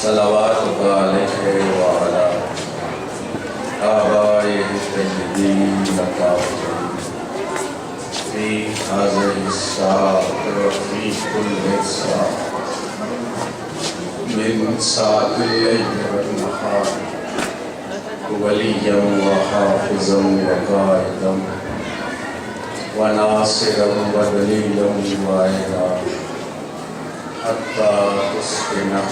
صلوات علیہ وعلا آبائہ الطیبین الطاہرین فی هذه الساعة وفی كل ساعة من ساعة الليل والنهار وليا وحافظا وقائدا وناصرا ودليلا وعينا حتى تسكنه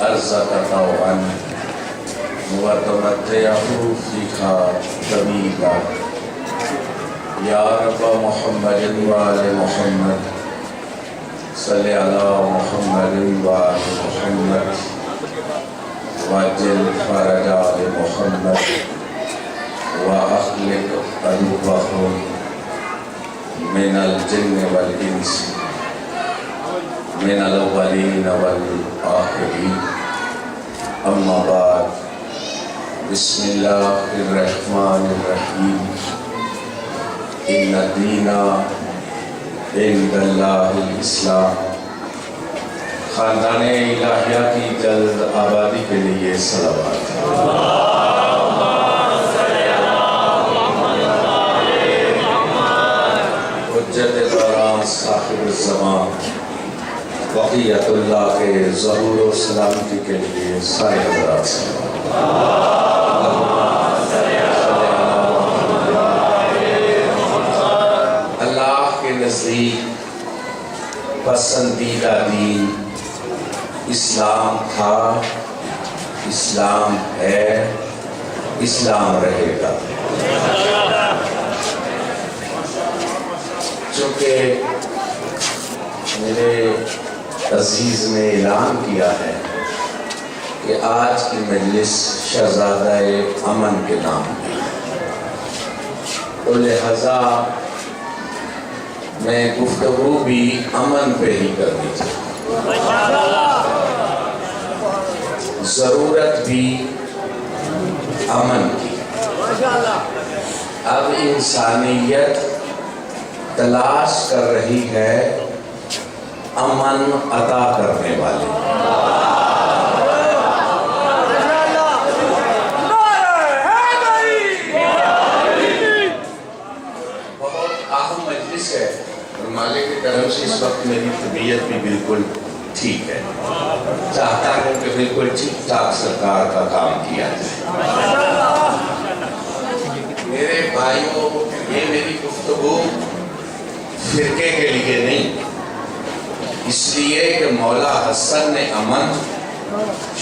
أرضك طوعا وتمتعه فيها طويلا يا رب محمد وآل محمد صل على محمد وآل محمد وعجل فرج آل محمد وأخلق قلوبهم من الجن والإنس من الأولين والآخرين أما بعد بسم الله الرحمن الرحيم إن الدين عند الله الإسلام خاندان الہیہ کی جلد آبادی کے لیے صلوات حجت دوران صاحب الزمان بقیت اللہ کے ظہور و سلامتی کے لیے سارے حضرات اللہ کے نزدیک پسندیدہ دین اسلام تھا، اسلام ہے، اسلام رہے گا۔ چونکہ میرے عزیز نے اعلان کیا ہے کہ آج کی مجلس شہزادہ امن کے نام ہے، تو لہذا میں گفتگو بھی امن پہ ہی کرنی چاہیے، ضرورت بھی امن کی۔ اب انسانیت تلاش کر رہی ہے امن عطا کرنے والے۔ بہت اہم مجلس ہے اور مالک کی طرف سے اس وقت میری طبیعت بھی بالکل ٹھیک ہے، چاہتا ہوں کہ بالکل ٹھیک ٹھاک سرکار کا کام کیا جائے۔ میرے بھائیوں، یہ میری گفتگو فرقے کے لیے نہیں، اس لیے کہ مولا حسن نے امن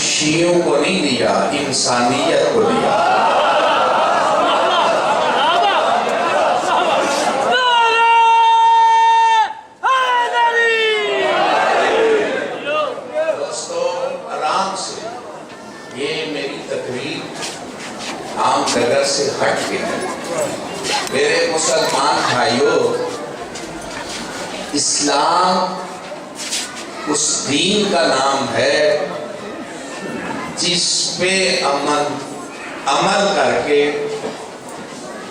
شیعوں کو نہیں دیا، انسانیت کو دیا۔ عام ڈگر سے ہٹ کے ہے۔ میرے مسلمان بھائیوں، اسلام اس دین کا نام ہے جس پہ عمل کر کے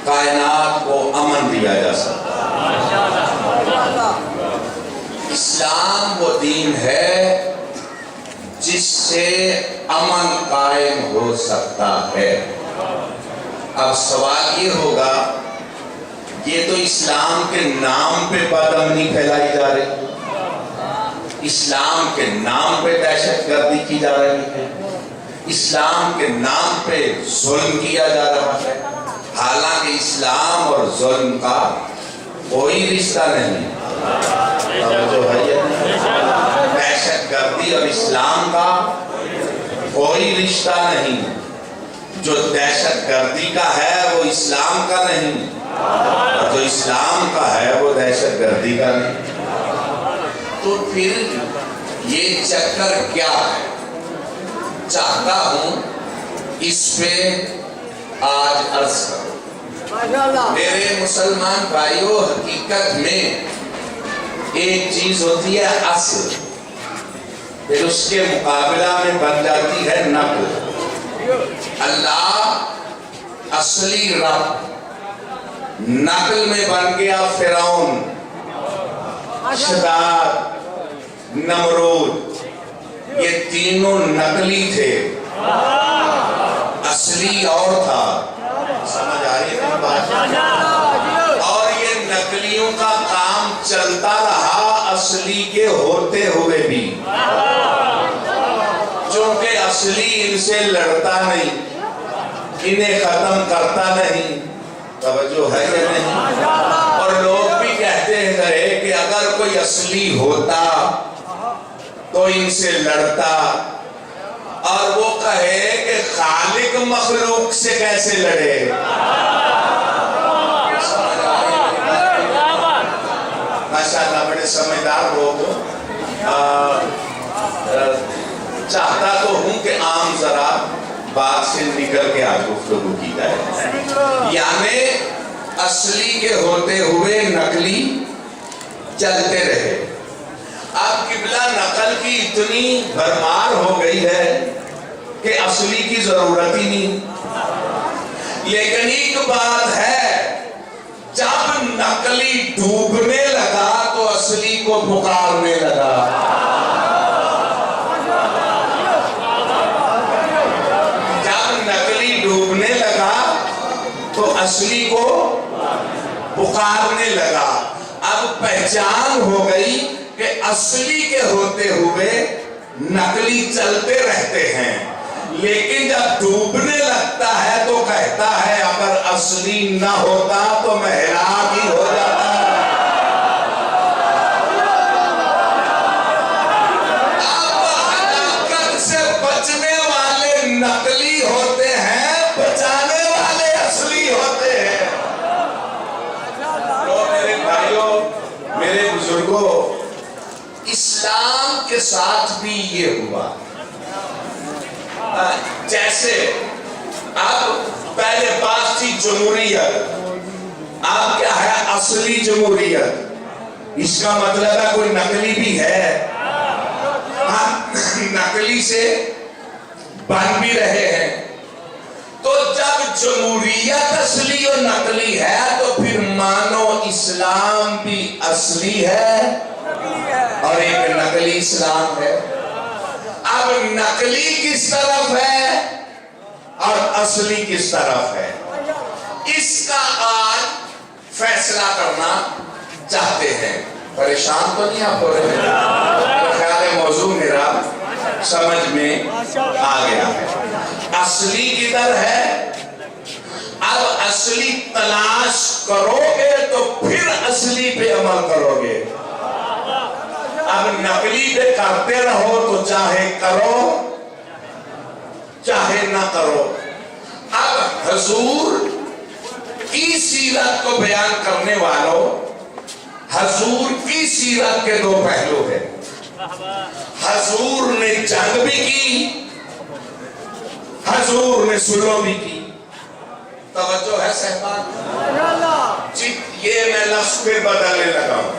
کائنات کو امن دیا جا سکتا ہے۔ اسلام وہ دین ہے جس سے امن قائم ہو سکتا ہے۔ اب سوال یہ ہوگا، یہ تو اسلام کے نام پہ بد امنی پھیلائی جا رہی ہے، اسلام کے نام پہ دہشت گردی کی جا رہی ہے، اسلام کے نام پہ ظلم کیا جا رہا ہے، حالانکہ اسلام اور ظلم کا کوئی رشتہ نہیں۔ دہشت گردی اور اسلام کا کوئی رشتہ نہیں، جو دہشت گردی کا ہے وہ اسلام کا نہیں، اور جو اسلام کا ہے وہ دہشت گردی کا نہیں۔ تو پھر یہ چکر کیا ہے؟ چاہتا ہوں اس پہ آج عرض کروں۔ میرے مسلمان بھائیوں، حقیقت میں ایک چیز ہوتی ہے اصل، پھر اس کے مقابلہ میں بن جاتی ہے نقل۔ اللہ اصلی رب، نقل میں بن گیا فرعون، شداد، نمرود، یہ تینوں نقلی تھے، اصلی اور تھا۔ سمجھ آ رہی ہے بات؟ اور یہ نقلیوں کا کام چلتا رہا اصلی کے ہوتے ہوئے بھی، چونکہ اصلی ان سے لڑتا نہیں، انہیں ختم کرتا نہیں۔ توجہ ہے یا نہیں؟ اور لوگ بھی کہتے ہیں کہ اگر کوئی اصلی ہوتا تو ان سے لڑتا، اور وہ کہے کہ خالق مخلوق سے کیسے لڑے۔ ماشاءاللہ بڑے سمجھدار لوگ ہو۔ چاہتا تو ہوں کہ عام ذرا بات سے نکل کے آج گفتگو کی جائے، یعنی اصلی کے ہوتے ہوئے نقلی چلتے رہے۔ اب قبلہ نقل کی اتنی بھرمار ہو گئی ہے کہ اصلی کی ضرورت ہی نہیں۔ لیکن ایک بات ہے، جب نقلی ڈوبنے لگا تو اصلی کو پکارنے لگا۔ جب نقلی ڈوبنے لگا تو اصلی کو پکارنے لگا۔ اب پہچان ہو گئی کہ اصلی کے ہوتے ہوئے نقلی چلتے رہتے ہیں، لیکن جب ڈوبنے لگتا ہے تو کہتا ہے اگر اصلی نہ ہوتا تو محراب ہی ہو جاتا۔ اب ہلاکت سے بچنے والے نقلی ہوتے ہیں، بچانے والے اصلی ہوتے ہیں۔ تو میرے بھائیوں، میرے بزرگوں، اسلام کے ساتھ بھی یہ ہوا۔ جیسے اب پہلے بات تھی جمہوریت، اب کیا ہے اصلی جمہوریت۔ اس کا مطلب ہے کوئی نقلی بھی ہے، نقلی سے بن بھی رہے ہیں۔ تو جب جمہوریت اصلی اور نقلی ہے تو پھر مانو اسلام بھی اصلی ہے اور ایک نقلی اسلام ہے۔ اب نقلی کس طرف ہے اور اصلی کس طرف ہے، اس کا آج فیصلہ کرنا چاہتے ہیں۔ پریشان تو نہیں آپ ہو رہے ہیں؟ خیال ہے موضوع میرا سمجھ میں آ گیا ہے۔ اصلی کدھر ہے؟ اب اصلی تلاش کرو گے تو پھر اصلی پہ عمل کرو گے۔ اب نقلی پہ کرتے رہو تو چاہے کرو چاہے نہ کرو۔ اب حضور کی سیرت کو بیان کرنے والوں، حضور کی سیرت کے دو پہلو ہیں۔ حضور نے جنگ بھی کی، حضور نے صلح بھی کی۔ توجہ ہے صاحبان؟ یہ میں لفظ پہ بدلنے لگا ہوں،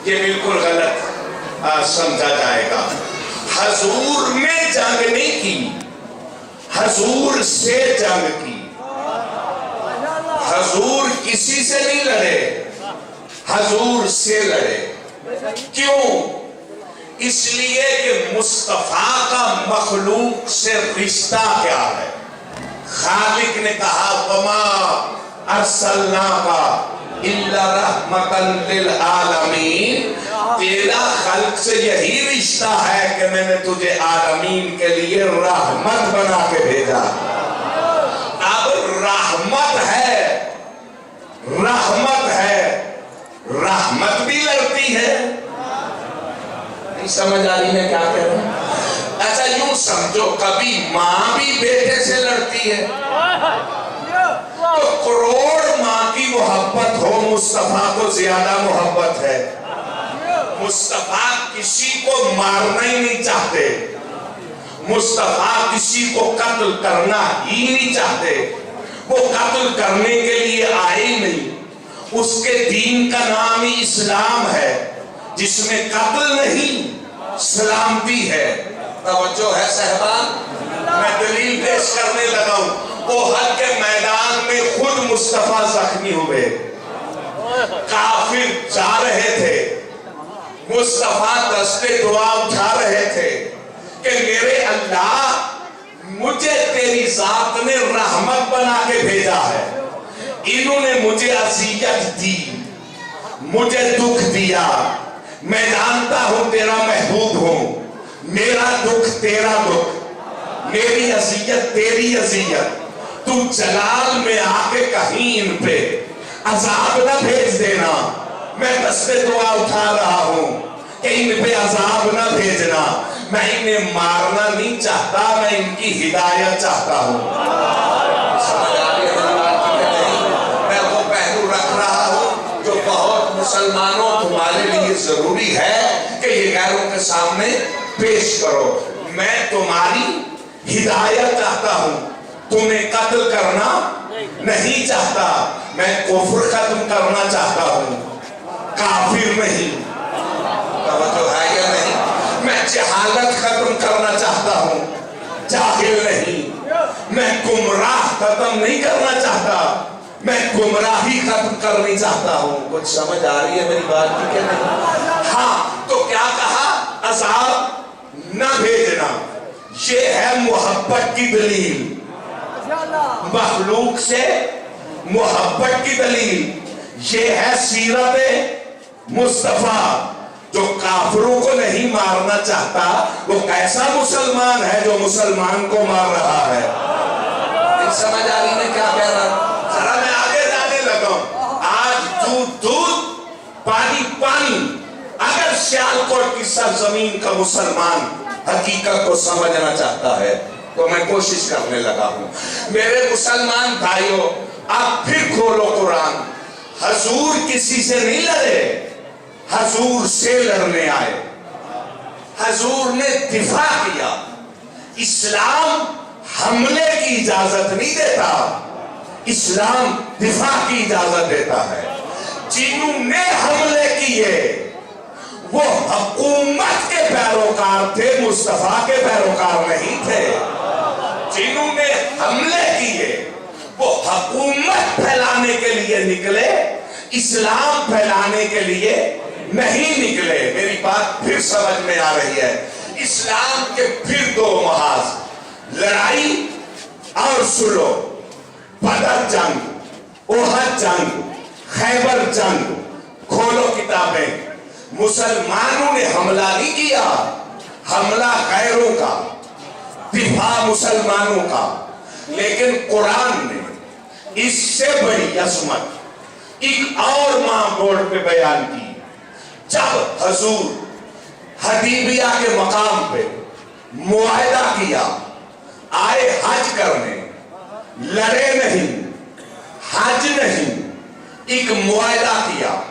یہ بالکل غلط سمجھا جائے گا۔ حضور نے جنگ نہیں کی، حضور سے جنگ کی۔ حضور کسی سے نہیں لڑے، حضور سے لڑے۔ کیوں؟ اس لیے کہ مصطفیٰ کا مخلوق سے رشتہ کیا ہے۔ خالق نے کہا وَمَا أَرْسَلْنَاكَ إِلَّا رَحْمَةً لِلْعَالَمِينَ، تیرا خلق سے یہی رشتہ ہے کہ میں نے تجھے عالمین کے لیے رحمت بنا کے بھیجا۔ اب رحمت ہے، رحمت ہے، رحمت بھی لڑتی ہے۔ نہیں سمجھ آ رہی ہے کیا کہہ رہے ہیں؟ ایسا یوں سمجھو، کبھی ماں بھی بیٹے سے لڑتی ہے، تو کروڑ ماں کی محبت ہو، مصطفیٰ کو زیادہ محبت ہے۔ مصطفیٰ کسی کو مارنا ہی نہیں چاہتے، مصطفیٰ کسی کو قتل کرنا ہی نہیں چاہتے۔ وہ قتل کرنے کے لیے آئے ہی نہیں۔ اس کے دین کا نام ہی اسلام ہے، جس میں قتل نہیں سلامتی ہے۔ توجہ ہے صاحبان؟ میں دلیل پیش کرنے لگا ہوں۔ احد کے میدان میں خود مصطفیٰ زخمی ہوئے، کافر جا رہے تھے، مصطفیٰ دستے دعا اٹھا رہے تھے، کہ میرے اللہ مجھے تیری ذات نے رحمت بنا کے بھیجا ہے، انہوں نے مجھے اذیت دی، مجھے دکھ دیا، میں جانتا ہوں تیرا محبوب ہوں، میرا دکھ تیرا دکھ، میری اذیت تیری اذیت، تو جلال میں آ کے کہیں ان پہ عذاب نہ بھیج دینا، میں دست دعا اٹھا رہا ہوں کہ ان پہ عذاب نہ بھیجنا، میں انہیں مارنا نہیں چاہتا، میں ان کی ہدایت چاہتا ہوں۔ سمجھ آ گئی میری بات کی کہ نہیں؟ میں وہ پہلو رکھ رہا ہوں جو بہت مسلمانوں تمہارے لیے ضروری ہے کہ یہ غیروں کے سامنے پیش کرو۔ میں تمہاری ہدایت چاہتا ہوں، تمہیں قتل کرنا نہیں چاہتا، میں کفر ختم کرنا چاہتا ہوں، کافر نہیں، توجہ ہے یا نہیں؟ میں جہالت ختم کرنا چاہتا ہوں، جاہل نہیں، میں گمراہ ختم نہیں کرنا چاہتا، میں گمراہی ختم کرنی چاہتا ہوں۔ کچھ سمجھ آ رہی ہے میری بات کی کہ نہیں؟ ہاں، تو کیا کہا؟ عذاب نہ بھیجنا، یہ ہے محبت کی دلیل، مخلوق سے محبت کی دلیل، یہ ہے سیرت مصطفیٰ۔ جو کافروں کو نہیں مارنا چاہتا وہ کیسا مسلمان ہے جو مسلمان کو مار رہا ہے؟ سمجھ آ رہی میں کیا کہہ رہا؟ ذرا میں آگے جانے لگا ہوں۔ آج دودھ دودھ پانی پانی، اگر سیالکوٹ کی سرزمین کا مسلمان حقیقت کو سمجھنا چاہتا ہے تو میں کوشش کرنے لگا ہوں۔ میرے مسلمان بھائیوں، آپ پھر کھولو قرآن۔ حضور کسی سے نہیں لڑے، حضور سے لڑنے آئے، حضور نے دفاع کیا۔ اسلام حملے کی اجازت نہیں دیتا، اسلام دفاع کی اجازت دیتا ہے۔ جنہوں نے حملے کیے وہ حکومت کے پیروکار تھے، مصطفیٰ کے پیروکار نہیں تھے۔ جنہوں نے حملے کیے وہ حکومت پھیلانے کے لیے نکلے، اسلام پھیلانے کے لیے نہیں نکلے۔ میری بات پھر سمجھ میں آ رہی ہے؟ اسلام کے پھر دو محاذ، لڑائی اور سلو، بدر جنگ، احد جنگ، خیبر جنگ۔ کھولو کتابیں، مسلمانوں نے حملہ نہیں کیا، حملہ غیروں کا، دفاع مسلمانوں کا۔ لیکن قرآن نے اس سے بڑی عظمت ایک اور ماں بورڈ پہ بیان کی۔ جب حضور حدیبیہ کے مقام پہ معاہدہ کیا، آئے حج کرنے، لڑے نہیں، حج نہیں، ایک معاہدہ کیا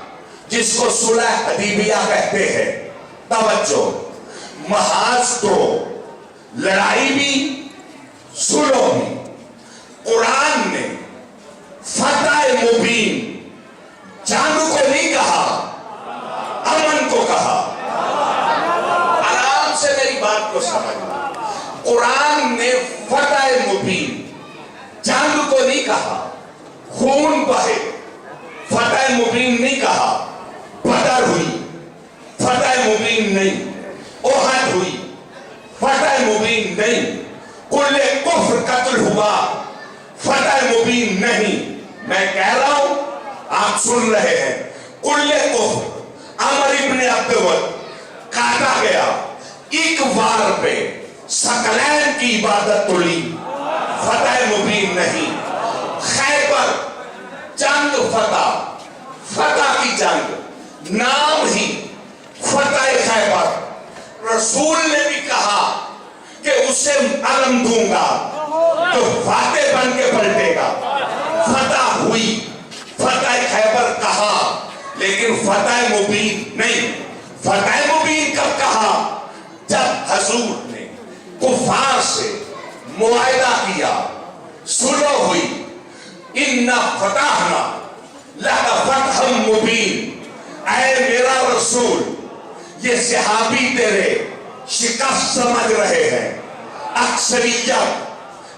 جس کو صلح حدیبیہ کہتے ہیں۔ توجہ، محاذ تو لڑائی بھی سلو بھی۔ قرآن نے فتح مبین جنگ کو نہیں کہا، امن کو کہا۔ آرام سے میری بات کو سمجھنا، قرآن نے فتح مبین جنگ کو نہیں کہا، خون بہے، فتح مبین نہیں کہا۔ بدر ہوئی، فتح مبین نہیں۔ احد ہوئی، فتح مبین نہیں۔ کل کفر قتل ہوا، فتح مبین نہیں۔ میں کہہ رہا ہوں، آپ سن رہے ہیں، کل کفر عمر ابن عبدود کاٹا گیا، ایک وار پہ ثقلین کی عبادت تولی، فتح مبین نہیں۔ خیبر جنگ فتح، فتح کی جنگ، نام ہی فتح خیبر۔ رسول نے بھی کہا کہ اسے علم دوں گا تو فاتح بن کے پلٹے گا۔ فتح ہوئی، فتح خیبر کہا، لیکن فتح مبین نہیں۔ فتح مبین کب کہا؟ جب حضور نے کفار سے معاہدہ کیا، صلح ہوئی، اِنَّا فَتَحْنَا لَكَ فَتْحًا مُبِينًا۔ اے میرا رسول، یہ صحابی تیرے شکست سمجھ رہے ہیں، اکثریت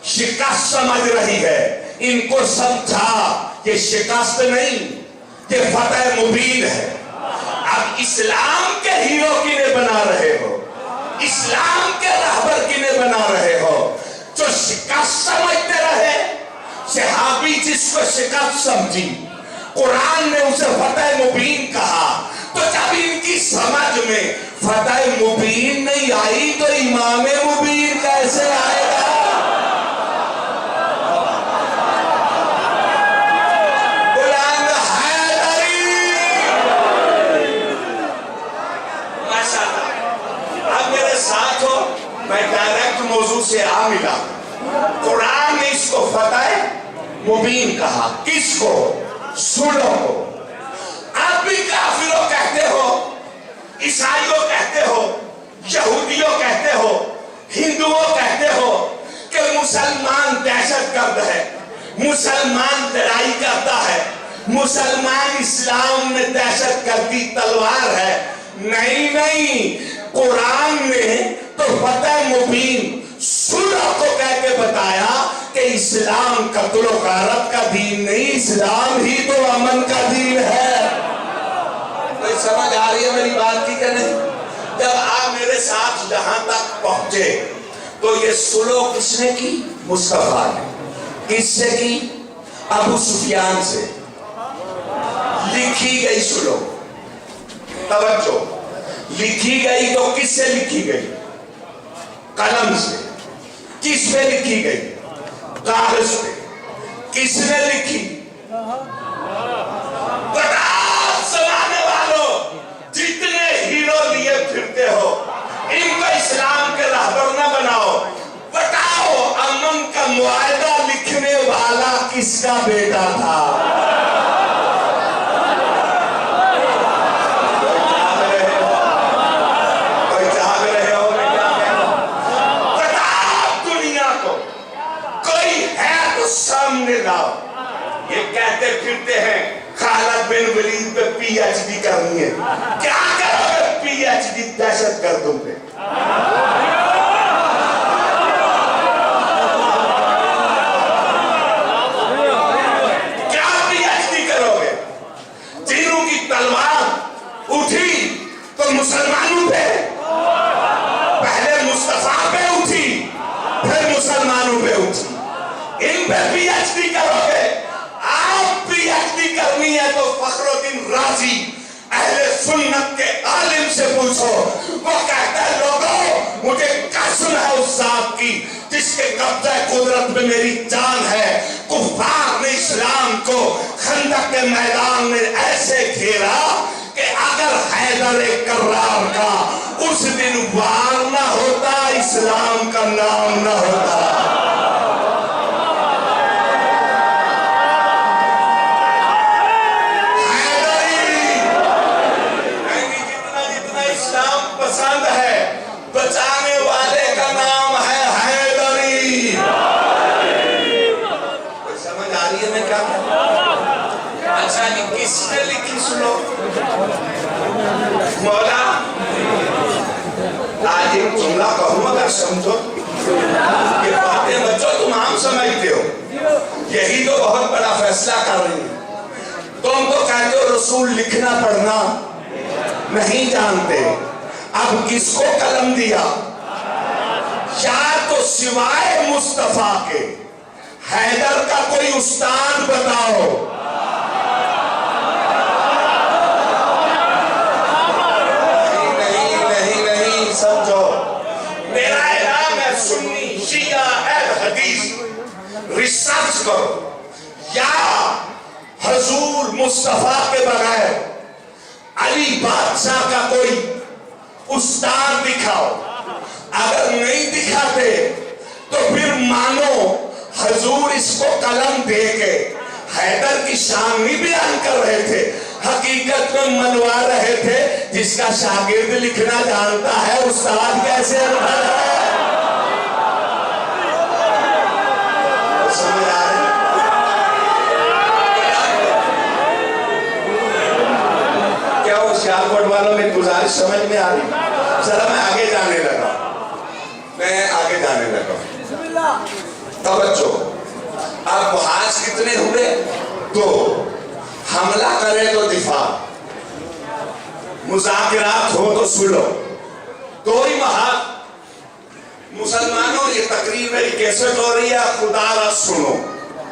شکست سمجھ رہی ہے، ان کو سمجھا یہ شکست نہیں، یہ فتح مبین ہے۔ اب اسلام کے ہیرو کنے بنا رہے ہو؟ اسلام کے رہبر کنہیں بنا رہے ہو؟ جو شکست سمجھتے رہے. صحابی جس کو شکست سمجھی قرآن نے اسے فتح مبین کہا، تو جب ان کی سمجھ میں فتح مبین نہیں آئی تو امام مبین کیسے آئے گا؟ بلند حیدری. ماشاء اللہ. اب میرے ساتھ ہو، میں ڈائریکٹ موضوع سے آ ملا. قرآن نے اس کو فتح مبین کہا. کس کو؟ سلو کو. آپ بھی کافروں کہتے ہو، عیسائیوں کہتے ہو، یہودیوں کہتے ہو، ہندوؤں کہتے ہو کہ مسلمان دہشت گرد ہے، مسلمان لڑائی کرتا ہے، مسلمان اسلام میں دہشت گردی تلوار ہے. نہیں نہیں، قرآن نے تو فتح مبین سلح کو کہہ کے بتایا کہ اسلام قتل و غارت کا دین نہیں، اسلام ہی تو امن کا دین ہے. کوئی سمجھ آ رہی ہے میری بات کی کہ نہیں؟ جب آپ میرے ساتھ یہاں تک پہنچے تو یہ سلح کس نے کی؟ مصطفیٰ نے. کس سے کی؟ ابو سفیان سے. لکھی گئی سلح. توجہ، لکھی گئی تو کس سے لکھی گئی؟ قلم سے. کس پہ لکھی گئی؟ کاغذ پہ. کس نے لکھی؟ زمانے والوں جتنے ہیرو لیے پھرتے ہو ان کو اسلام کے رہبر نہ بناؤ. بتاؤ امن کا معاہدہ لکھنے والا کس کا بیٹا تھا؟ یہ کہتے پھرتے ہیں خالد بن ولید پہ پی ایچ ڈی کرنی ہے. کیا کرو گے پی ایچ ڈی دہشت گردوں پہ؟ کیا پی ایچ ڈی کرو گے؟ تینوں کی تلوار اٹھی تو مسلمانوں پہ، پہلے مصطفیٰ پہ اٹھی پھر مسلمانوں پہ اٹھی. ان پہ پی ایچ ڈی کرو گے؟ آپ پی ایچ ڈی کرنی ہے تو فخر الدین رازی اہل سنت کے عالم سے پوچھو. وہ کہتا ہے لوگوں مجھے قسم ہے اس ذات کی جس کے قبضہ قدرت میں میری جان ہے، کفار نے اسلام کو خندق کے میدان میں ایسے گھیرا کہ اگر حیدر کرار کا اس دن وار نہ ہوتا اسلام کا نام نہ ہوتا. پسند ہے بچانے والے کا نام ہے حیدری. کوئی سمجھ آ رہی ہے میں کیا کہوں؟ اچھا جی، کس نے لکھی سنو؟ مولا آج ایک جملہ کہوں اگر سمجھو کہ باتیں بچوں تم عام سمجھتے ہو، یہی تو بہت بڑا فیصلہ کر رہی ہے. تم تو کہتے ہو رسول لکھنا پڑھنا نہیں جانتے. اب کس کو قلم دیا؟ یا تو سوائے مصطفیٰ کے حیدر کا کوئی استاد بتاؤ. نہیں سمجھو. میرا اعلان ہے سنی شیعہ اہل حدیث ریسرچ کرو. یا حضور مصطفیٰ کے بغیر علی بادشاہ کا کوئی استاد دکھاؤ. اگر نہیں دکھاتے تو پھر مانو حضور اس کو قلم دے کے حیدر کی شان نہیں بیان کر رہے تھے، حقیقت میں منوا رہے تھے. جس کا شاگرد لکھنا جانتا ہے استاد کیسے انپڑھ ہے؟ سمجھ آ رہے؟ کیا وہ سیالکوٹ والوں میں گزارش سمجھ میں آ رہی؟ ذرا میں آگے جانے لگا. توجہ. اب محاذ کتنے ہوئے؟ 2. حملہ کرے تو دفاع، مذاکرات ہو تو سلو. 2 ہی محاذ. مسلمانوں یہ تقریر میری کیسٹ ہو رہی ہے، خدا را سنو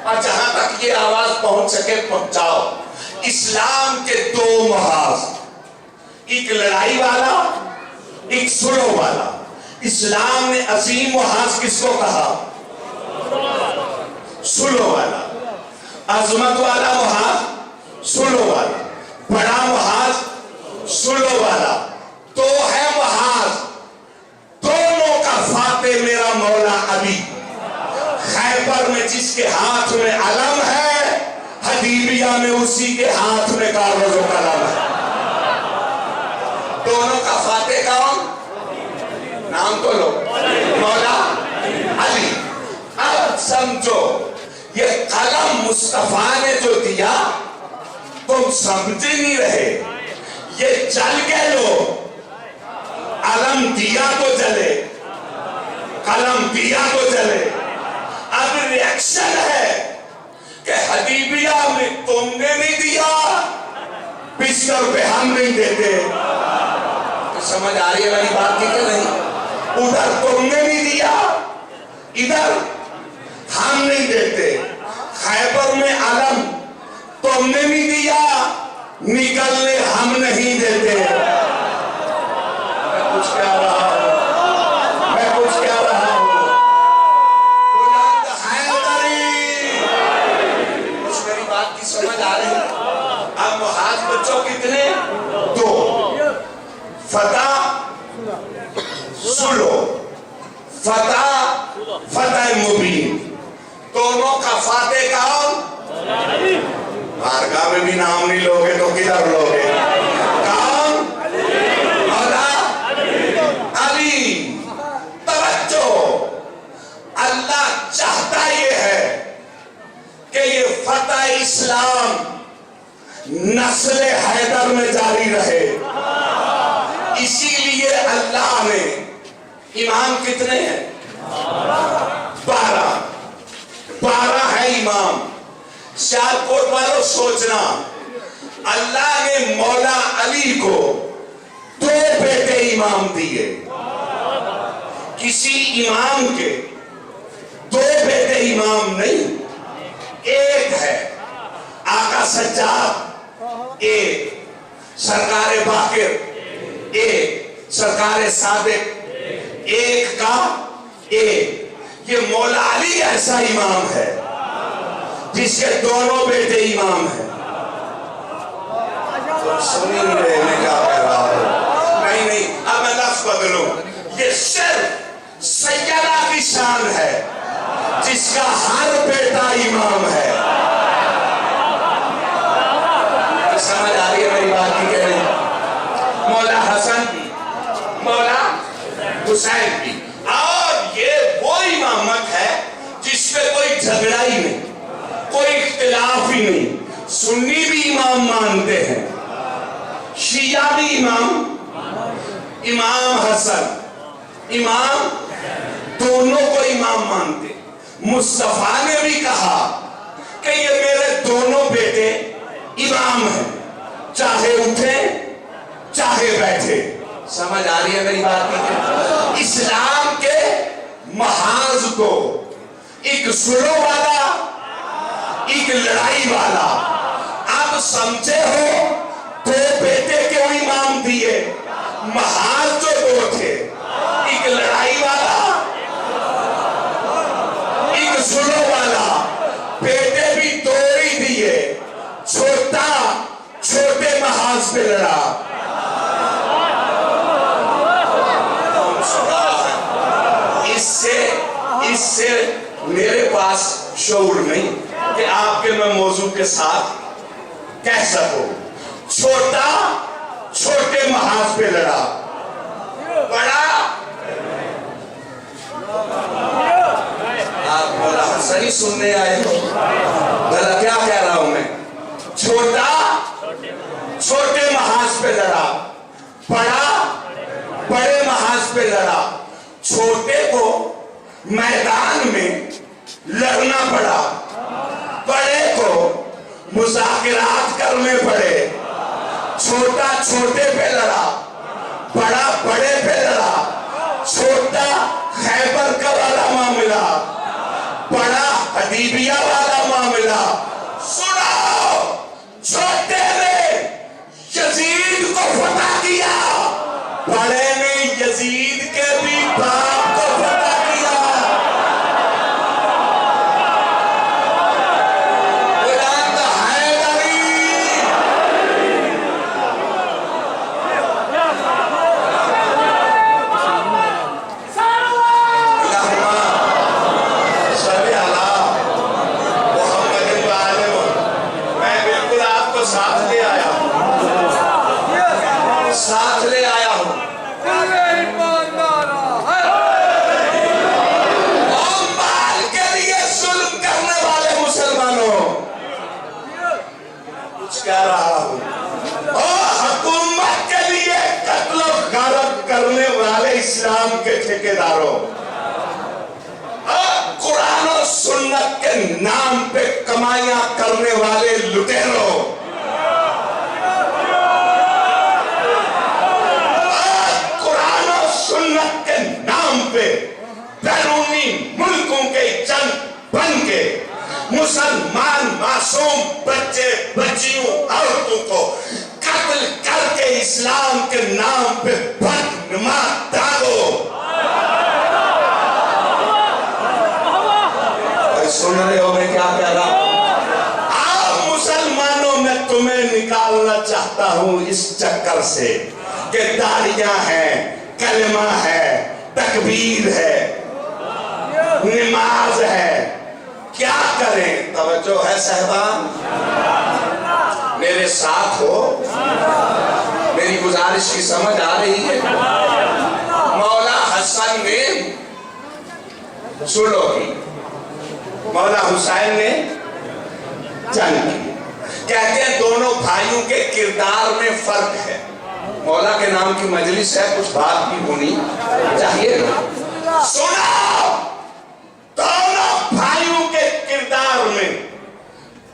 اور جہاں تک یہ آواز پہنچ سکے پہنچاؤ۔ اسلام کے دو محاذ، ایک لڑائی والا، ایک سلو والا۔ اسلام نے عظیم محاذ کس کو کہا؟ سلو والا۔ عظمت والا محاذ سلو والا، بڑا محاذ سلو والا۔ تو ہے محاذ، دونوں کا فاتح میرا مولا علی۔ خیبر میں جس کے ہاتھ میں علم ہے، حدیبیہ میں اسی کے ہاتھ میں کاغذ و قلم ہے۔ دونوں کا فاتح کون؟ نام تو لو، مولا علی۔ اب سمجھو یہ قلم مصطفیٰ نے جو دیا تم سمجھے نہیں رہے، یہ جل گئے لوگ۔ علم دیا تو جلے، قلم دیا تو جلے۔ اب ریاکشن ہے کہ حدیبیہ میں تم نے نہیں دیا، بستر پہ ہم نہیں دیتے۔ تو سمجھ آ رہی ہے میری بات کی کہ نہیں؟ ادھر تم نے نہیں دیا، ادھر ہم نہیں دیتے۔ خیبر میں علم تم نے نہیں دیا، نکلنے ہم نہیں دیتے۔ میں کچھ کہہ رہا ہوں، میں کچھ کہہ رہا ہوں۔ بلند حیدری، کچھ میری بات کی سمجھ آ رہی ہے؟ اب محاذ بچوں کتنے؟ دو۔ فتح سلو، فتح مبین۔ دونوں کا فاتح کون؟ بارگاہ میں بھی نام نہیں لوگے تو کدھر لوگے؟ کون؟ مولا علی۔ توجہ، اللہ چاہتا یہ ہے کہ یہ فتح اسلام نسل حیدر میں جاری رہے۔ اسی لیے اللہ نے امام کتنے ہیں؟ 12 ہے امام۔ سیالکوٹ والوں سوچنا، اللہ نے مولا علی کو 2 بیٹے امام دیے۔ کسی امام کے 2 بیٹے امام نہیں، ایک ہے آقا سجاد، ایک سرکار باقر، ایک سرکار صادق، ایک کا ایک۔ یہ مولا علی ایسا امام ہے جس کے دونوں بیٹے امام ہیں۔ سنی نہیں رہے میں کیا کہہ رہا ہوں؟ نہیں، اب میں لفظ بدلوں۔ یہ صرف سیدہ کی شان ہے جس کا ہر بیٹا امام ہے۔ سمجھ آ رہی ہے میری بات کی کہ نہیں؟ مولا حسن بھی، مولا حسین بھی۔ اور یہ وہ امامت ہے جس پہ کوئی جھگڑا ہی نہیں، کوئی اختلاف ہی نہیں۔ سنی بھی امام مانتے ہیں، شیعہ بھی امام حسن، امام دونوں کو امام مانتے۔ مصطفیٰ نے بھی کہا کہ یہ میرے دونوں بیٹے امام ہیں، چاہے اٹھیں چاہے بیٹھے۔ سمجھ آ رہی ہے میری بات کی؟ اسلام کے محاذ کو ایک سلو والا، ایک لڑائی والا۔ اب سمجھے ہو 2 بیٹے کیوں امام دیے؟ محاذ جو 2 تھے، ایک لڑائی والا، ایک سلو والا۔ بیٹے بھی 2 ہی دیے، چھوٹے محاذ پہ لڑا۔ اس سے میرے پاس شعور نہیں کہ آپ کے میں موضوع کے ساتھ کہہ سکوں۔ چھوٹے محاذ پہ لڑا، بڑا۔ آپ مولا حسن ہی سننے آئے ہو؟ بھلا کیا کہہ رہا ہوں میں؟ چھوٹے محاذ پہ لڑا، بڑے محاذ پہ لڑا۔ چھوٹے کو میدان میں لڑنا پڑا، بڑے کو مذاکرات کرنے پڑے۔ چھوٹا چھوٹے پہ لڑا، بڑا بڑے پہ لڑا۔ چھوٹا خیبر لیبیا والا معاملہ سنو، چھوٹے نے یزید کو فتح کیا، بڑے نے یزید کے بھی باپ کو فتح کیا۔ بلند حیدری، صلی اللہ محمد وآلہ۔ میں بالکل آپ کو ساتھ لے آیا ہوں، ساتھ لے آیا ہوں۔ اور مال کے لیے ظلم کرنے والے مسلمانوں کچھ کہہ رہا ہوں، اور حکومت کے لیے قتل و غارت کرنے والے اسلام کے ٹھیکیداروں، اور قرآن و سنت کے نام پہ کمائیاں کرنے والے لٹیروں، قرآن و سنت کے نام پہ بیرونی ملکوں کے جنگ بن کے مسلمان معصوم بچے بچیوں عورتوں کو قتل کر کے اسلام کے نام پہ بدنما داغو۔ سن رہے ہو میں کیا کہہ رہا ہوں؟ آپ مسلمانوں میں تمہیں نکالنا چاہتا ہوں اس چکر سے کہ داڑیاں ہیں، کلمہ ہے، تکبیر ہے، نماز ہے، کیا کریں؟ توجہ ہے صاحبان، میرے ساتھ ہو، میری گزارش کی سمجھ آ رہی ہے؟ مولا حسن نے سلو کی، مولا حسین نے جنگ کی۔ کہتے ہیں دونوں بھائیوں کے کردار میں فرق ہے۔ مولا کے نام کی مجلس ہے، کچھ بات بھی ہونی چاہیے۔ سنو، دونوں بھائیوں کے کردار میں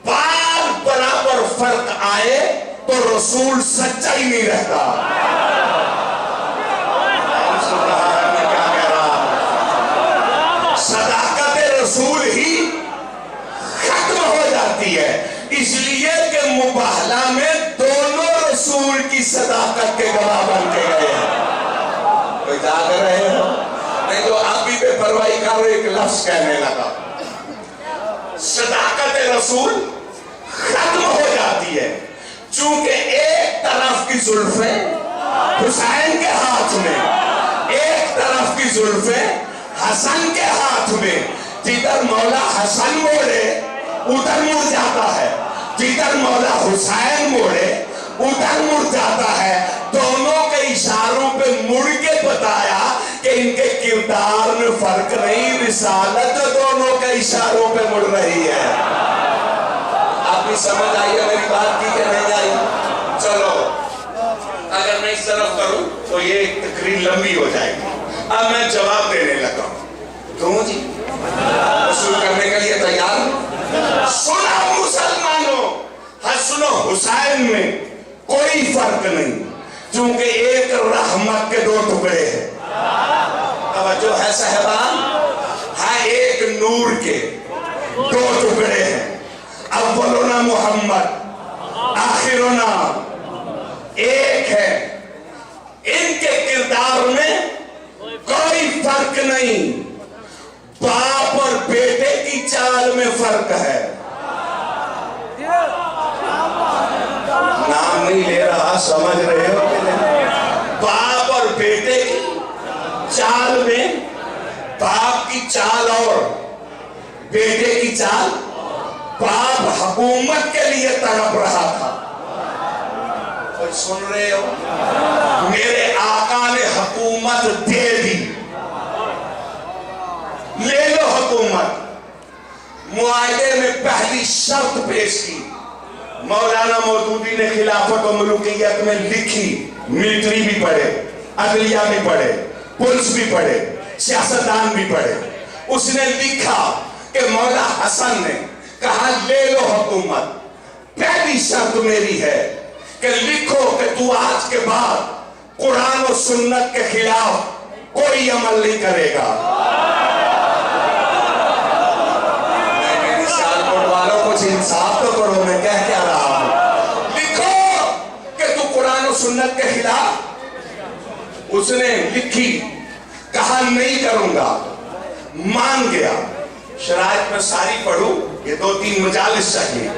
بار برابر فرق آئے تو رسول سچا ہی نہیں رہتا۔ سن رہا ہے میں کیا کہہ رہا ہوں؟ صداقت رسول ہی ختم ہو جاتی ہے، اس لیے کہ مباہلہ میں دونوں رسول کی صداقت کے گواہ بن کے گئے ہیں۔ کوئی جاگ رہے ہو؟ نہیں تو آپ بھی بے پرواہی کا ایک لفظ کہنے لگا۔ صداقت رسول ختم ہو جاتی ہے، چونکہ ایک طرف کی زلفیں حسین کے ہاتھ میں، ایک طرف کی زلفیں حسن کے ہاتھ میں، جدھر مولا حسن موڑے ادھر مڑ جاتا ہے، جدھر مولا حسین موڑے ادھر مڑ جاتا ہے۔ دونوں کے اشاروں پہ مڑ کے بتایا کہ ان کے کردار میں فرق نہیں، رسالت دونوں کے اشاروں پہ مڑ رہی ہے۔ آپ بھی سمجھ آئی ہے میری بات کی کہ نہیں آئی؟ چلو، اگر میں اس طرف کروں تو یہ تقریر لمبی ہو جائے گی۔ اب میں جواب دینے لگا ہوں۔ کیوں جی؟ وصول کرنے کے لیے تیار؟ سنا مسلمانوں، حسن و حسین میں کوئی فرق نہیں، چونکہ ایک رحمت کے دو ٹکڑے ہیں۔ توجہ ہے صاحبان؟ ہاں، ایک نور کے دو ٹکڑے ہیں، اولنا محمد، آخرنا ایک ہے۔ ان کے کردار میں کوئی فرق نہیں، باپ اور بیٹے کی چال میں فرق ہے۔ نام نہیں لے رہا، سمجھ رہے ہو کہ نہیں؟ باپ اور بیٹے کی چال میں، باپ کی چال اور بیٹے کی چال، باپ حکومت کے لیے تڑپ رہا تھا۔ کوئی سن رہے ہو؟ میرے آقا نے حکومت دے دی، لے لو حکومت۔ معاہدے میں پہلی شرط پیش کی، مولانا مودودی نے خلافت و ملوکیت میں لکھی، ملٹری بھی پڑھے، عدلیہ بھی پڑھے، پولیس بھی پڑھے، سیاستدان بھی پڑھے۔ اس نے لکھا کہ مولا حسن نے کہا لے لو حکومت، پہلی شرط میری ہے کہ لکھو کہ تو آج کے بعد قرآن و سنت کے خلاف کوئی عمل نہیں کرے گا۔ کچھ انصاف تو کرو، میں کہہ کیا رہا ہوں؟ لکھو کہ تو قرآن و سنت کے خلاف، اس نے لکھی، کہا نہیں کروں گا، مان گیا، شرائط میں ساری پڑھوں، یہ 2-3 مجالس چاہیے،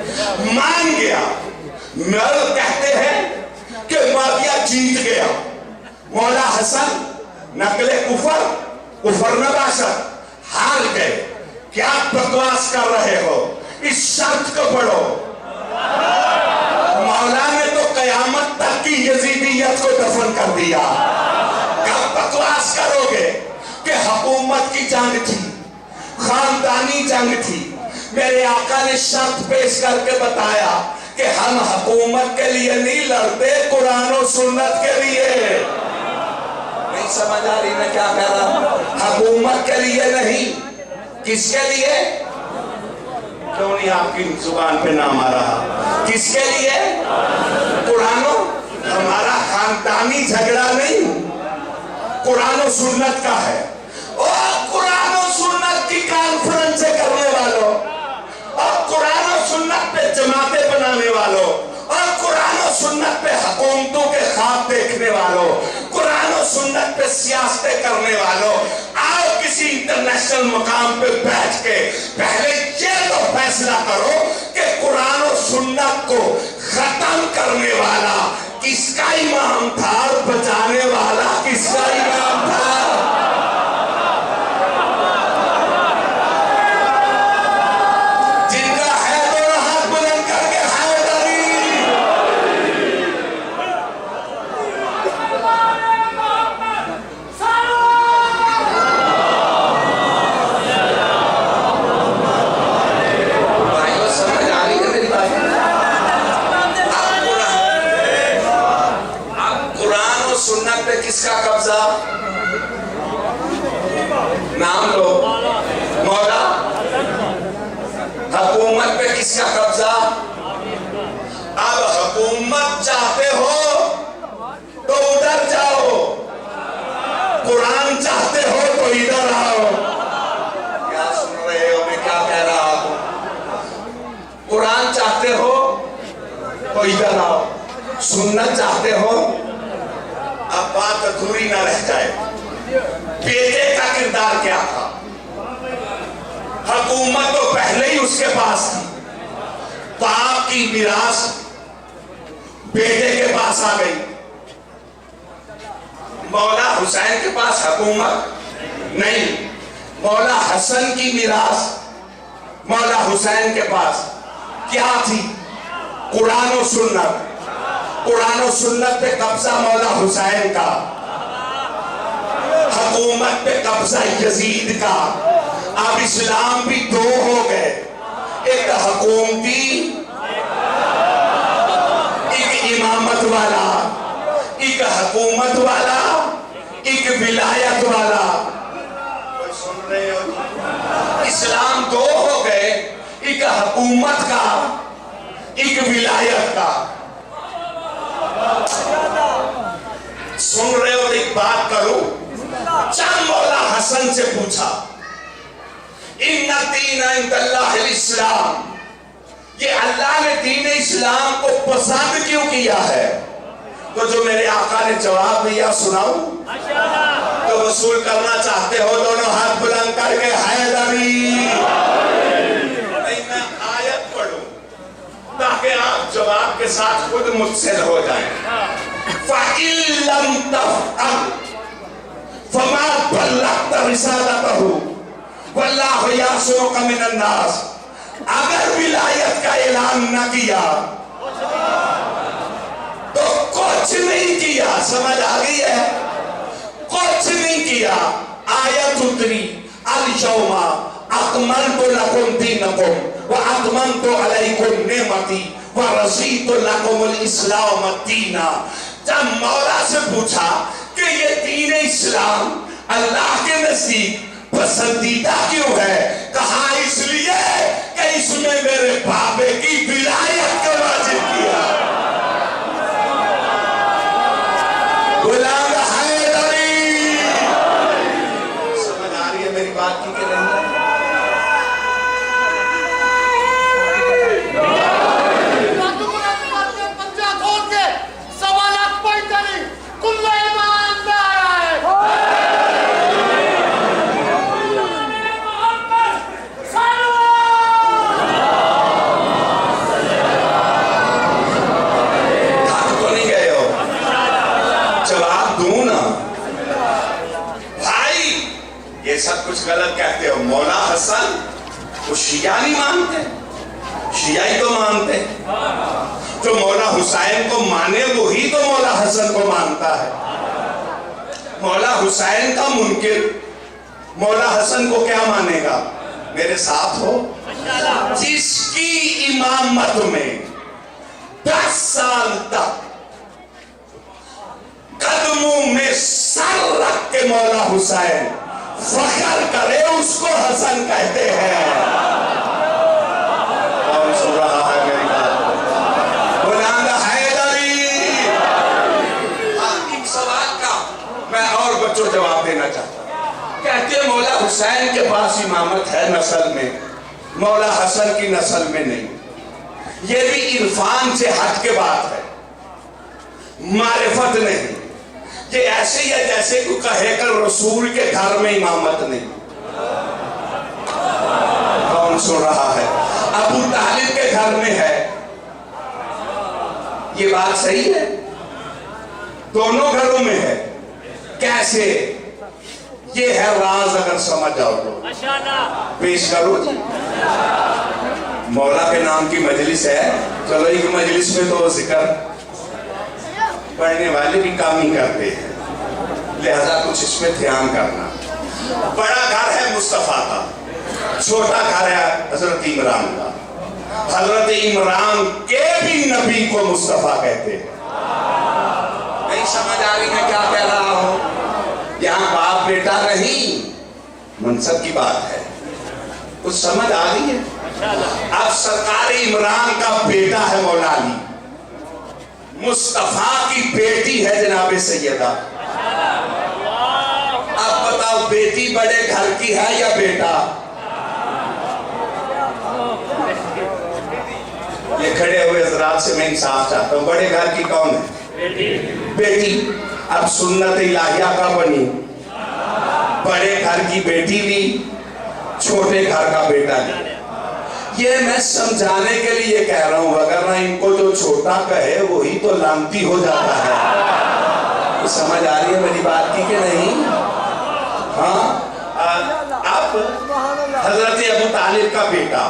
مان گیا، مرد کہتے ہیں کہ معاویہ جیت گیا، مولا حسن نقل کفر نباشت ہار گئے، کیا بکواس کر رہے ہو، اس شرط کو پڑھو۔ مولا نے تو قیامت تک کی یزیدیت کو دفن کر دیا، کب بکواس کرو گے کہ حکومت کی جنگ تھی، خاندانی جنگ تھی؟ میرے آقا نے شرط پیش کر کے بتایا کہ ہم حکومت کے لیے نہیں لڑتے، قرآن و سنت کے لیے۔ نہیں سمجھ آ رہی میں کیا کہہ رہا ہوں؟ حکومت کے لیے نہیں، کس کے لیے؟ کیوں نہیں آپ کی زبان پہ نام آ رہا؟ کس کے لیے؟ قرآن و، ہمارا خاندانی جھگڑا نہیں، قرآن و سنت کا ہے۔ اور قرآن و سنت کی کانفرنسیں کرنے والوں، اور قرآن و سنت پہ جماعتیں بنانے والوں، اور قرآن و سنت پہ حکومتوں کے خواب دیکھنے والوں، قرآن و سنت پہ سیاستیں کرنے والوں، آؤ کسی انٹرنیشنل مقام پہ بیٹھ کے پہلے یہ تو فیصلہ کرو کہ قرآن و سنت کو ختم کرنے والا کس کا امام تھا اور بچانے والا کس کا امام تھا؟ کس کا قبضہ؟ نام لو، مولا۔ حکومت پہ کس کا قبضہ؟ اب حکومت چاہتے ہو تو ادھر جاؤ، قرآن چاہتے ہو تو ادھر آؤ۔ کیا سن رہے ہو میں کیا کہہ رہا ہوں؟ قرآن چاہتے ہو تو ادھر آؤ، سنت چاہتے ہو، اب بات ادھوری نہ رہ جائے۔ بیٹے کا کردار کیا تھا؟ حکومت تو پہلے ہی اس کے پاس تھی، باپ کی میراث بیٹے کے پاس آ گئی۔ مولا حسین کے پاس حکومت نہیں، مولا حسن کی میراث مولا حسین کے پاس کیا تھی؟ قرآن و سنت۔ قرآن و سنت پہ قبضہ مولا حسین کا، حکومت پہ قبضہ یزید کا۔ اب اسلام بھی دو ہو گئے، ایک حکومتی، ایک امامت والا، ایک حکومت والا، ایک ولایت والا۔ کوئی سن رہے ہو؟ اسلام دو ہو گئے، ایک حکومت کا، ایک ولایت کا۔ سن رہے ہو؟ ایک بات کروں، چند مولا حسن سے پوچھا، ان دین عند اللہ الاسلام، یہ اللہ نے دین اسلام کو پسند کیوں کیا ہے؟ تو جو میرے آقا نے جواب دیا سناؤں؟ تو وصول کرنا چاہتے ہو دونوں ہاتھ بلند کر کے حیدری۔ نہیں میں آیت پڑھوں تاکہ آپ جواب کے ساتھ خود متصل ہو جائیں۔ فَإِن لَمْ تَفْعَلْ فَمَا بَلَّغْتَ رِسَالَتَهُ وَاللَّهُ يَعْصِمُكَ مِنَ النَّاسِ۔ اگر ولایت کا اعلان نہ کیا تو کچھ نہیں کیا، سمجھ آ گئی ہے؟ کچھ نہیں کیا۔ آیت اتری، الْيَوْمَ أَكْمَلْتُ لَكُمْ دِينَكُمْ وَأَتْمَمْتُ عَلَيْكُمْ نِعْمَتِي وَرَضِيتُ لَكُمُ الْإِسْلَامَ دِينًا۔ جب مولا سے پوچھا کہ یہ دین اسلام اللہ کے نزدیک پسندیدہ کیوں ہے، کہا اس لیے کہ اس میں میرے بابے کی ولایت کو واجب کیا۔ غلام حیدری، سمجھ آ رہی ہے میری بات کی کہ نہیں؟ وہ شیعہ نہیں مانتے، شیعہ تو مانتے، جو مولا حسین کو مانے وہی تو مولا حسن کو مانتا ہے۔ مولا حسین کا منکر مولا حسن کو کیا مانے گا؟ میرے ساتھ ہو، جس کی امامت میں 10 سال تک قدموں میں سر رکھ کے مولا حسین فخر کرے، اس کو حسن کہتے ہیں۔ کون سن رہا ہے میری بات؟ بلند حیدری۔ ان سوال کا میں اور بچوں جواب دینا چاہتا ہوں۔ کہتے ہیں مولا حسین کے پاس امامت ہے نسل میں، مولا حسن کی نسل میں نہیں۔ یہ بھی عرفان سے ہٹ کے بات ہے، معرفت نہیں۔ یہ ایسے ہی ہے جیسے کوئی کہے کہ رسول کے گھر میں امامت نہیں۔ کون سن رہا ہے؟ ابو طالب کے گھر میں ہے، یہ بات صحیح ہے؟ دونوں گھروں میں ہے، کیسے؟ یہ ہے راز، اگر سمجھ جاؤ تو پیش کرو جی۔ مولا کے نام کی مجلس ہے، چلو ایک مجلس میں تو ذکر پڑھنے والے بھی کام ہی کرتے ہیں، لہذا کچھ اس میں دھیان کرنا۔ بڑا گھر ہے مصطفیٰ کا، چھوٹا گھر ہے حضرت عمران کا۔ حضرت عمران کے بھی نبی کو مصطفیٰ کہتے ہیں۔ نہیں سمجھ آ رہی ہے کیا کہہ رہا ہوں؟ یہاں باپ بیٹا نہیں، منصب کی بات ہے، کچھ سمجھ آ رہی ہے؟ اب سرکار عمران کا بیٹا ہے مولا علی، مصطفیٰ کی بیٹی ہے جناب سیدہ۔ اب بتاؤ بیٹی بڑے گھر کی ہے یا بیٹا؟ یہ کھڑے ہوئے حضرات سے میں انصاف چاہتا ہوں، بڑے گھر کی کون ہے؟ بیٹی۔ اب سنت الہیہ کا بنی، بڑے گھر کی بیٹی بھی، چھوٹے گھر کا بیٹا بھی۔ یہ میں سمجھانے کے لیے کہہ رہا ہوں، اگر نہ ان کو جو چھوٹا کہے وہی تو لانتی ہو جاتا ہے۔ سمجھ آ رہی ہے میری بات کی کہ نہیں؟ ہاں، اب حضرت ابو طالب کا بیٹا،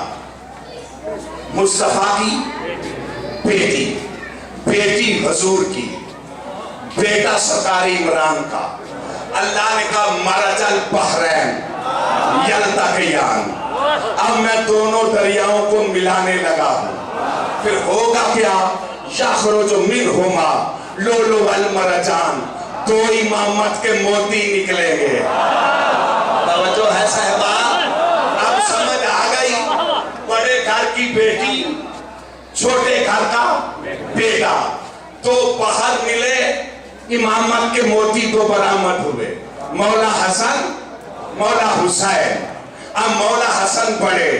مصطفیٰ کی بیٹی، بیٹی حضور کی، بیٹا سرکار عمران کا۔ اللہ نے کہا مرج البحرین یلتقیان، اب میں دونوں دریاؤں کو ملانے لگا ہوں، پھر ہوگا کیا؟ یخرج منہما لؤلؤ والمرجان، دو امامت کے موتی نکلیں گے۔ توجہ ہے صاحبہ؟ اب سمجھ آ گئی؟ بڑے گھر کی بیٹی، چھوٹے گھر کا بیٹا، تو باہر ملے، امامت کے موتی تو برآمد ہوئے، مولا حسن، مولا حسین۔ اب مولا حسن بڑے،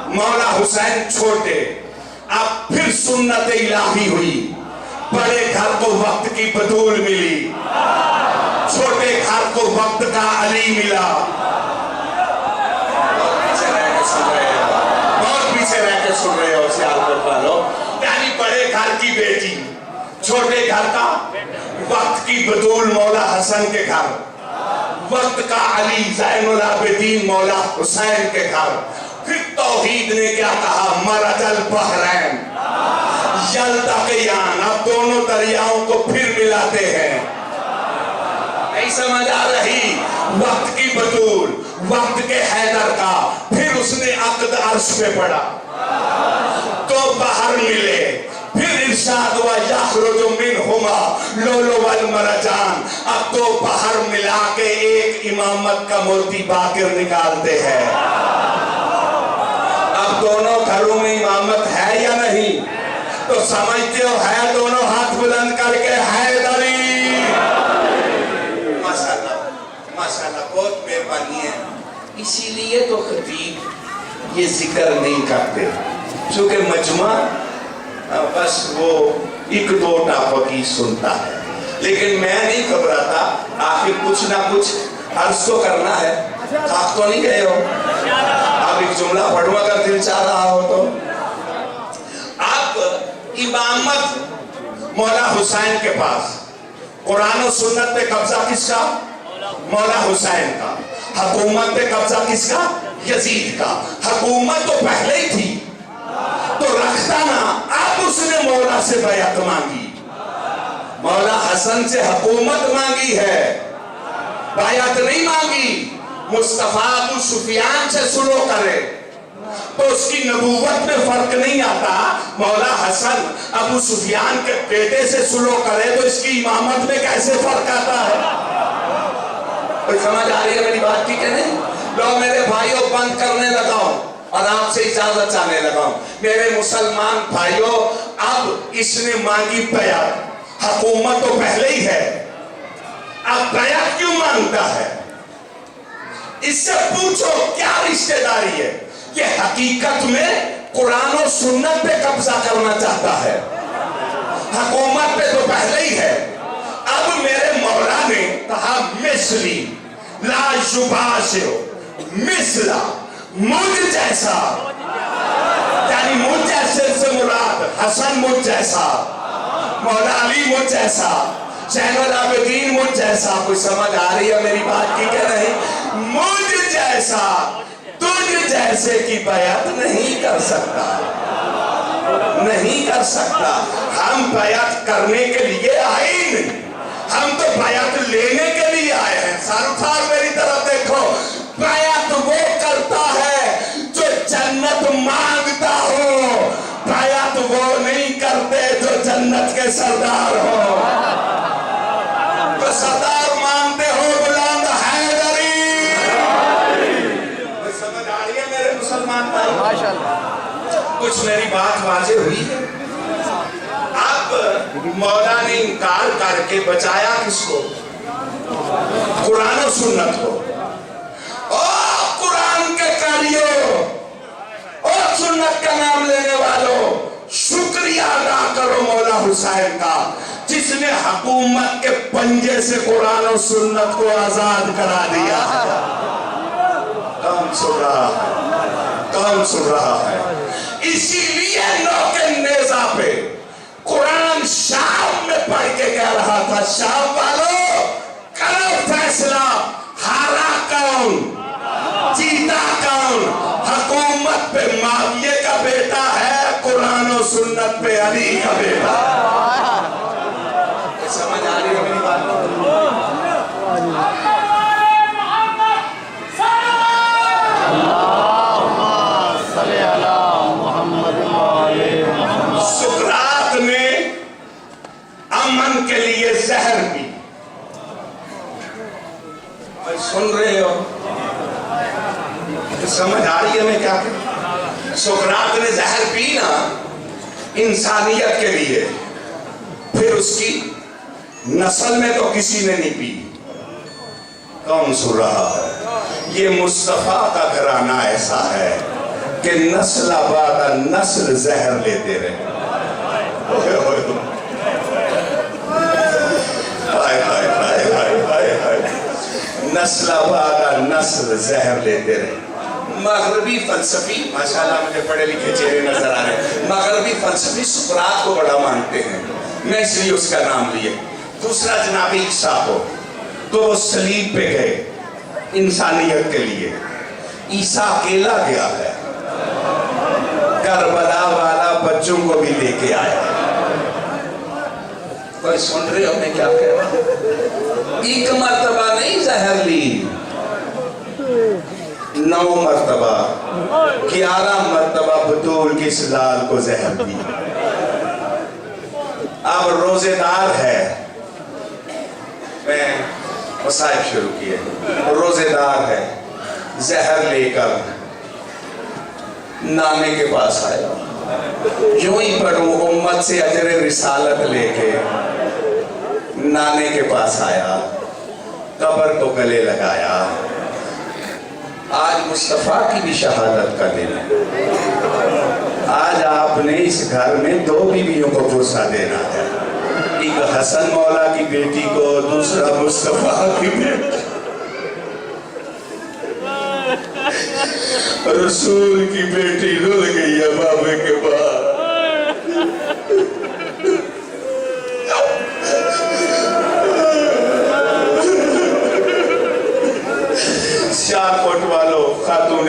مولا حسین چھوٹے۔ اب پھر سنت الہی ہوئی، بڑے گھر کو وقت کی بطول ملی، چھوٹے گھر کو وقت کا علی ملا۔ بہت پیچھے رہ کے سن رہے ہو سیالکوٹ والوں، یعنی بڑے گھر کی بیٹی، چھوٹے گھر کا وقت کی بطول مولا حسن کے گھر، وقت کا علی زین العابدین مولا حسین کے گھر۔ پھر توحید نے کیا کہا؟ مرج البحرین یلتقیان، اب دونوں دریاؤں کو پھر ملاتے ہیں۔ نہیں سمجھ آ رہی؟ وقت کی بطول، وقت کے حیدر کا، پھر اس نے عقد عرش پہ پڑھا تو باہر ملے، پھر ارشاد ہوا یخرج منہما لؤلؤ والمرجان، اب تو باہر ملا کے ایک امامت کا موتی باقر نکالتے ہیں۔ اب دونوں گھروں میں امامت ہے یا نہیں؟ تو سمجھتے ہو ہے؟ دونوں ہاتھ بلند کر کے حیدری۔ ماشاءاللہ ماشاءاللہ، بہت مہربانی ہے۔ اسی لیے تو خطیب یہ ذکر نہیں کرتے، چونکہ مجمع بس وہ ایک دو ٹاپک ہی سنتا ہے، لیکن میں نہیں گھبراتا، آخر کچھ نہ کچھ عرض تو کرنا ہے۔ آپ تو نہیں گئے ہو؟ آپ ایک جملہ پڑھو اگر دل چاہ رہا ہو تو۔ اب امامت مولا حسین کے پاس، قرآن و سنت پہ قبضہ کس کا؟ مولا حسین کا۔ حکومت پہ قبضہ کس کا؟ یزید کا، حکومت تو پہلے ہی تھی تو رکھتا نا، اب اس نے مولا سے بیعت مانگی، مولا حسن سے حکومت مانگی ہے، بیعت نہیں مانگی۔ مصطفیٰ ابو سفیان سے سلو کرے تو اس کی نبوت میں فرق نہیں آتا، مولا حسن ابو سفیان کے بیٹے سے سلو کرے تو اس کی امامت میں کیسے فرق آتا ہے؟ کوئی سمجھ آ رہی ہے میری بات کی کہ نہیں؟ لو میرے بھائیوں، بند کرنے لگا ہوں اور آپ سے اجازت چاہنے لگا ہوں۔ میرے مسلمان بھائیوں، اب اس نے مانگی بیعت، حکومت تو پہلے ہی ہے، اب بیعت کیوں مانگتا ہے؟ اس سے پوچھو کیا رشتہ داری ہے؟ یہ حقیقت میں قرآن و سنت پہ قبضہ کرنا چاہتا ہے، حکومت پہ تو پہلے ہی ہے۔ اب میرے مولا نے کہا مثلی لا یباشر مثلا، مجھ جیسا، یعنی مجھ جیسے سے مراد حسن مجھ جیسا، مولا علی مجھ جیسا، زین العابدین مجھ جیسا۔ کوئی سمجھ آ رہی ہے میری بات کی کہ نہیں؟ مجھ جیسا تجھ جیسے کی بیعت نہیں کر سکتا، نہیں کر سکتا۔ ہم بیعت کرنے کے لیے آئے ہی نہیں، ہم تو بیعت لینے کے لیے آئے ہیں۔ سر اٹھا میری طرف دیکھو، بیعت وہ کرتا ہے جو جنت مانگتا ہو، بیعت وہ نہیں کرتے جو جنت کے سردار ہو۔ تو سردار مانتے ہو بلند حیدری؟ سمجھ آ رہی ہے میرے مسلمان بھائی؟ کچھ میری بات واضح ہوئی ہے؟ اب مولا نے انکار کر کے بچایا کس کو؟ قرآن و سنت کو۔ قرآن کے قاریوں اور سنت کا نام لینے والوں، شکریہ ادا کرو مولا حسین کا، جس نے حکومت کے پنجے سے قرآن و سنت کو آزاد کرا دیا ہے۔ کون سن رہا ہے؟ کون سن رہا ہے؟ اسی لیے نوک نیزہ پہ قرآن شام میں پڑھ کے کہہ رہا تھا، شام والوں کرو فیصلہ، ہارا کون جیتا کون؟ حکومت پہ معاویہ کا بیٹا ہے، قرآن و سنت پہ علی کا بیٹا۔ سمجھ آ رہی ہے میری بات؟ سقراط نے امن کے لیے زہر پی، سن رہے ہو؟ سمجھ آ رہی ہے میں کیا کہ سقراط نے زہر پی نا انسانیت کے لیے، پھر اس کی نسل میں تو کسی نے نہیں پی۔ کون سن رہا ہے؟ یہ مصطفیٰ کا گھرانہ ایسا ہے کہ نسل بعد نسل زہر لیتے رہے۔ نسل بعد نسل زہر لیتے رہے۔ مغربی فلسفی، ماشاءاللہ مجھے پڑھے لکھے چہرے نظر آ رہے ہیں، مغربی فلسفی سقراط کو بڑا مانتے ہیں، میں اس لیے اس کا نام لیے۔ دوسرا جناب عیسیٰ کو، تو وہ صلیب پہ گئے انسانیت کے لیے، عیسیٰ اکیلا گیا ہے، کربلا والا بچوں کو بھی لے کے آیا۔ کوئی سن رہے ہو میں کیا کہہ رہا ہوں؟ ایک مرتبہ نہیں زہر لی، 9 مرتبہ، 11 مرتبہ بطول کی سلال کو زہر دی۔ اب روزے دار ہے، میں مصائب شروع کیے، روزے دار ہے، زہر لے کر نانے کے پاس آیا، یوں ہی پڑھوں امت سے اجر رسالت لے کے نانے کے پاس آیا، قبر کو گلے لگایا۔ آج مصطفیٰ کی بھی شہادت کا دن ہے، آج آپ نے اس گھر میں 2 بیویوں کو غصہ دینا ہے، ایک حسن مولا کی بیٹی کو، دوسرا مصطفیٰ کی بیٹی۔ رسول کی بیٹی رول گئی ہے بابے کے بعد۔ سیاکوٹ والوں، خاتون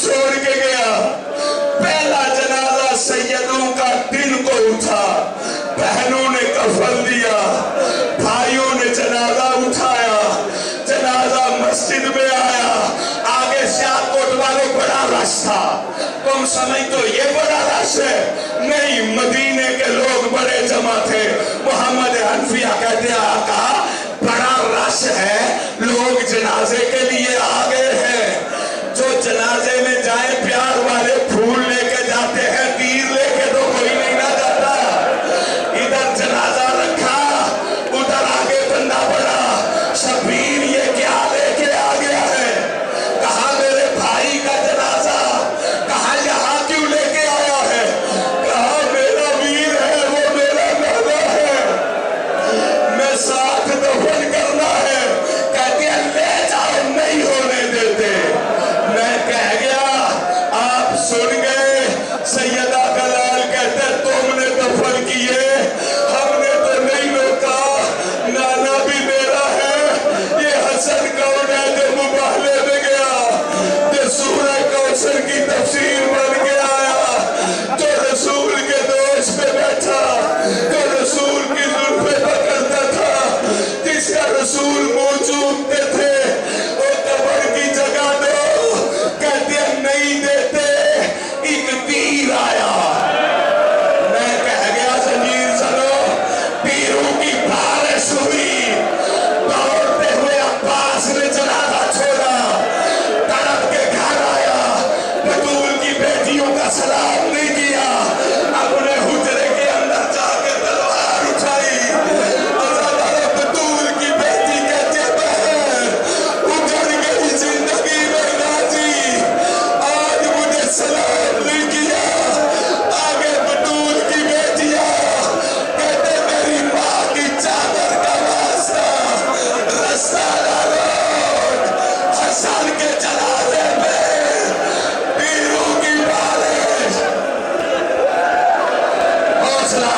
چھوڑ کے گیا. پہلا جنازہ سیدوں کا دن کو اٹھا, بہنوں نے کفن دیا, بھائیوں نے جنازہ اٹھایا, جنازہ مسجد میں آیا. آگے سیاکوٹ والوں بڑا رش تھا. تم سمجھتے یہ بڑا رش ہے؟ نہیں, مدینے کے لوگ بڑے جمع تھے. محمد حنفیہ کہتے ہیں آقا بڑا رش ہے, لوگ جنازے کے لیے آ گئے ہیں. جو جنازے میں جائیں پیار والے پھول لے کے جاتے ہیں, تیر لے کے تو کوئی نہیں نہ جاتا. ادھر جنازہ رکھا, ادھر آگے بندہ پڑا. شبیر یہ کیا لے کے آ گیا ہے؟ کہا میرے بھائی کا جنازہ. کہا یہاں کیوں لے کے آیا ہے؟ کہا میرا ویر ہے, وہ میرا نانا ہے, میں ساتھ دفن کرنا ہے. کہتے ہیں لے جاؤ, نہیں ہونے دیتے. میں کہہ گیا آپ سن گئے. سیدہ کلال کہتے تم نے دفن کیے, ہم نے تو نہیں روکا. نانا بھی میرا ہے. یہ حسن کون ہے جو مباہلے میں گیا, جو سورہ کوثر کی تفسیر بن کے آیا, جو رسول کے دوش پہ بیٹھا, جو رسول کی زلفیں پکڑتا تھا, جس کا رسول منہ چومتے تھے. وہ قبر کی جگہ دو, کہتے ہیں نہیں دیتے. ایک تیر آیا. میں کہہ گیا زنجیر سنو, تیروں کی بارش ہوئی. دوڑتے ہوئے عباس نے جنازہ چھوڑا, تڑپ کے گھر آیا. بطول کی بیٹیوں کا سلام نہیں کیا, اپنے حجرے کے اندر جا کے تلوار اٹھائی. بطول کی بیٹی کہتے بہن اجڑ گئی زندگی میں نازی, آج مجھے سلام نہیں کیا. آگے بطول کی بیٹیاں کہتے میری ماں کی چادر کا واسطہ, رستہ روڈ حسن کے جنازے میں پیروں کی بارش. حوصلہ